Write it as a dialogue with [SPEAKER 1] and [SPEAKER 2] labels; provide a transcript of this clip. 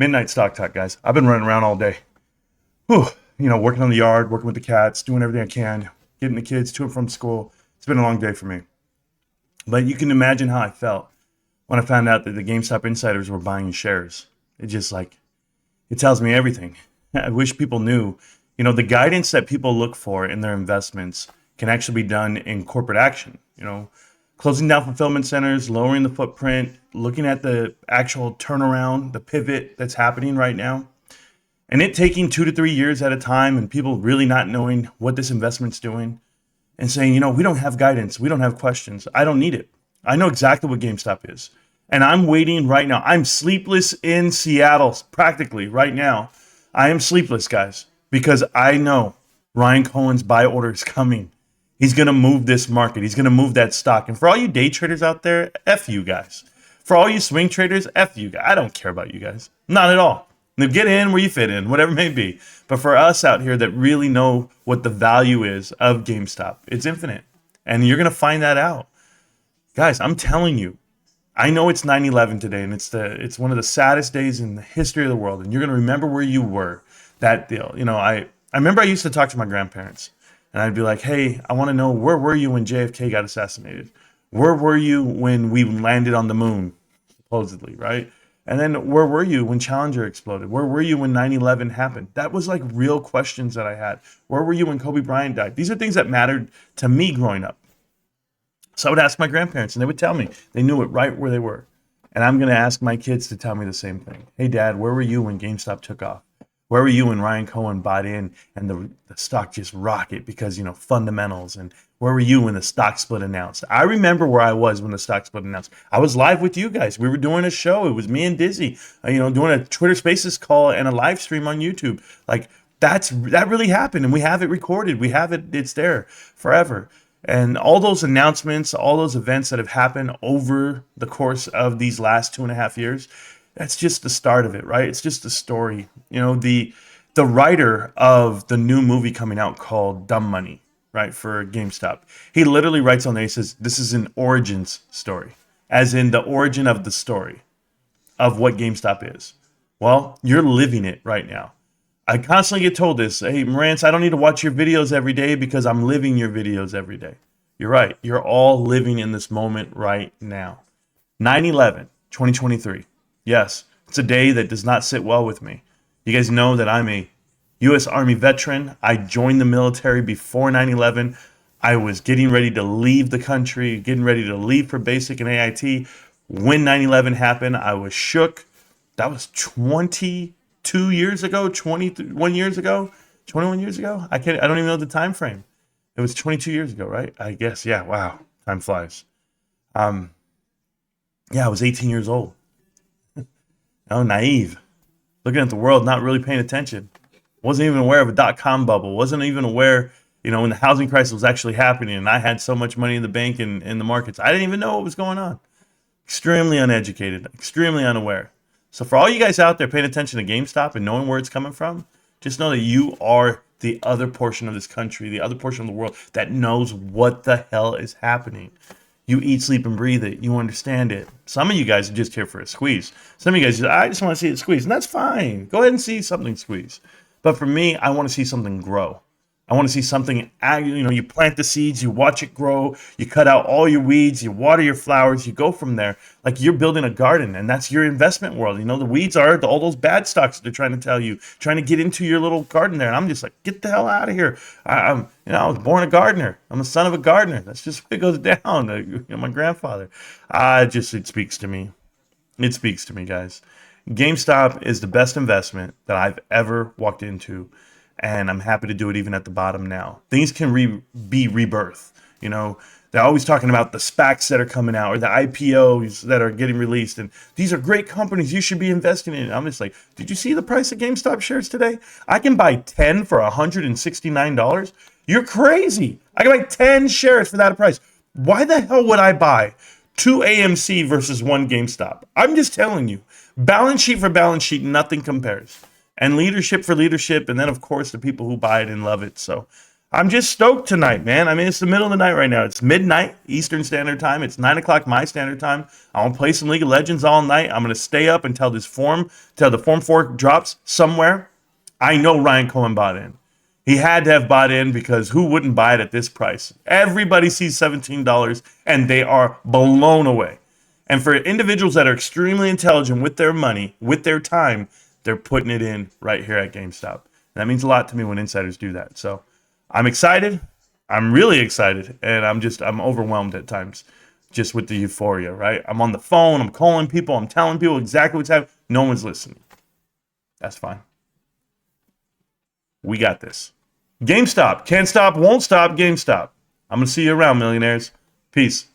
[SPEAKER 1] Midnight stock talk, guys. I've been running around all day. Whew. Working on the yard, working with the cats, doing everything I can, getting the kids to and from school. It's been a long day for me. But you can imagine how I felt when I found out that the GameStop insiders were buying shares. It tells me everything. I wish people knew, the guidance that people look for in their investments can actually be done in corporate action. Closing down fulfillment centers, lowering the footprint, looking at the actual turnaround, the pivot that's happening right now, and it taking 2 to 3 years at a time, and people really not knowing what this investment's doing and saying, we don't have guidance. We don't have questions. I don't need it. I know exactly what GameStop is. And I'm waiting right now. I'm sleepless in Seattle, practically right now. I am sleepless, guys, because I know Ryan Cohen's buy order is coming. He's going to move this market. He's going to move that stock. And for all you day traders out there, F you guys. For all you swing traders, F you guys. I don't care about you guys. Not at all. Now get in where you fit in, whatever it may be. But for us out here that really know what the value is of GameStop, it's infinite. And you're going to find that out. Guys, I'm telling you, I know it's 9/11 today, and it's one of the saddest days in the history of the world. And you're going to remember where you were that deal. I remember I used to talk to my grandparents. And I'd be like, hey, I want to know, where were you when JFK got assassinated? Where were you when we landed on the moon, supposedly, right? And then where were you when Challenger exploded? Where were you when 9/11 happened? That was like real questions that I had. Where were you when Kobe Bryant died? These are things that mattered to me growing up. So I would ask my grandparents, and they would tell me. They knew it right where they were. And I'm going to ask my kids to tell me the same thing. Hey, Dad, where were you when GameStop took off? Where were you when Ryan Cohen bought in and the stock just rocketed because, fundamentals? And where were you when the stock split announced? I remember where I was when the stock split announced. I was live with you guys. We were doing a show. It was me and Dizzy, doing a Twitter Spaces call and a live stream on YouTube. Like that really happened, and we have it recorded. We have it. It's there forever. And all those announcements, all those events that have happened over the course of these last 2.5 years, that's just the start of it, right? It's just the story. The writer of the new movie coming out called Dumb Money, right, for GameStop, he literally writes on there, he says, this is an origins story, as in the origin of the story of what GameStop is. Well, you're living it right now. I constantly get told this, hey, Marantz, I don't need to watch your videos every day because I'm living your videos every day. You're right. You're all living in this moment right now. 9/11, 2023. Yes, it's a day that does not sit well with me. You guys know that I'm a U.S. Army veteran. I joined the military before 9/11. I was getting ready to leave the country, getting ready to leave for basic and AIT. When 9/11 happened, I was shook. That was 22 years ago, 21 years ago, 21 years ago. I don't even know the time frame. It was 22 years ago, right? I guess, yeah, wow, time flies. I was 18 years old. Oh, naive. Looking at the world, not really paying attention. Wasn't even aware of a dot-com bubble. Wasn't even aware, when the housing crisis was actually happening and I had so much money in the bank and in the markets. I didn't even know what was going on. Extremely uneducated, extremely unaware. So for all you guys out there paying attention to GameStop and knowing where it's coming from, just know that you are the other portion of this country, the other portion of the world that knows what the hell is happening. You eat, sleep, and breathe it. You understand it. Some of you guys are just here for a squeeze. Some of you guys, I just want to see it squeeze. And that's fine. Go ahead and see something squeeze. But for me, I want to see something grow. I want to see something, you plant the seeds, you watch it grow, you cut out all your weeds, you water your flowers, you go from there. Like you're building a garden, and that's your investment world. The weeds are all those bad stocks that they're trying to tell you, trying to get into your little garden there. And I'm just like, get the hell out of here. I was born a gardener. I'm the son of a gardener. That's just what it goes down. My grandfather. It speaks to me. It speaks to me, guys. GameStop is the best investment that I've ever walked into. And I'm happy to do it even at the bottom now. Things can be rebirth. They're always talking about the SPACs that are coming out or the IPOs that are getting released. And these are great companies you should be investing in. I'm just like, did you see the price of GameStop shares today? I can buy 10 for $169. You're crazy. I can buy 10 shares for that price. Why the hell would I buy 2 AMC versus 1 GameStop? I'm just telling you. Balance sheet for balance sheet, nothing compares. And leadership for leadership, and then, of course, the people who buy it and love it. So I'm just stoked tonight, man. I mean, it's the middle of the night right now. It's midnight Eastern Standard Time. It's 9 o'clock my standard time. I want to play some League of Legends all night. I'm gonna stay up until the Form 4 drops somewhere. I know Ryan Cohen bought in. He had to have bought in because who wouldn't buy it at this price? Everybody sees $17 and they are blown away. And for individuals that are extremely intelligent with their money, with their time, they're putting it in right here at GameStop. That means a lot to me when insiders do that. So I'm excited. I'm really excited. And I'm overwhelmed at times just with the euphoria, right? I'm on the phone. I'm calling people. I'm telling people exactly what's happening. No one's listening. That's fine. We got this. GameStop. Can't stop, won't stop. GameStop. I'm going to see you around, millionaires. Peace.